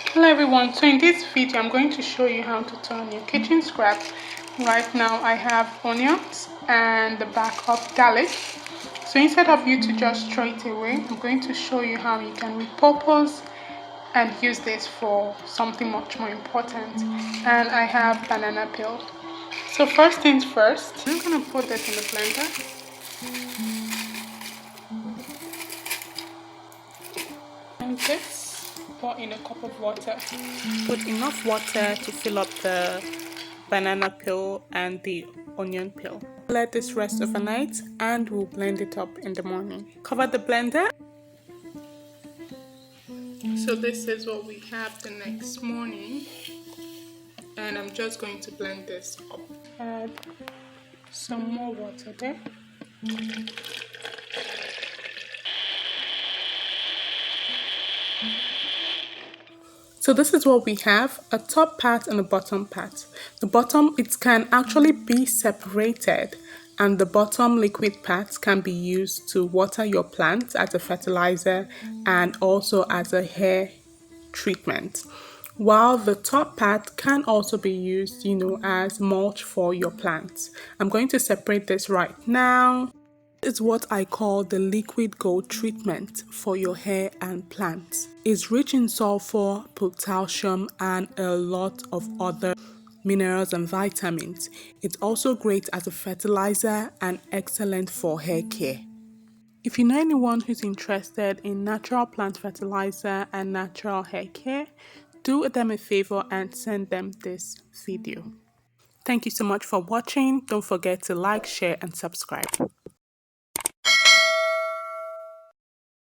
Hello everyone, so in this video I'm going to show you how to turn your kitchen scrap. Right now I have onions and the back of garlic. So instead of you to just throw it away, I'm going to show you how you can repurpose and use this for something much more important. And I have banana peel. So first things first, I'm going to put this in the blender. And this, pour in a cup of water. Put enough water to fill up the banana peel and the onion peel. Let this rest overnight and we'll blend it up in the morning. Cover the blender. So this is what we have the next morning, and I'm just going to blend this up. Add some more water there. So this is what we have, a top part and a bottom part. The bottom, it can actually be separated, and the bottom liquid part can be used to water your plants as a fertilizer and also as a hair treatment. While the top part can also be used, as mulch for your plants. I'm going to separate this right now. It's what I call the liquid gold treatment for your hair and plants. It's rich in sulfur, potassium, and a lot of other minerals and vitamins. It's also great as a fertilizer and excellent for hair care. If you know anyone who's interested in natural plant fertilizer and natural hair care, do them a favor and send them this video. Thank you so much for watching. Don't forget to like, share, and subscribe.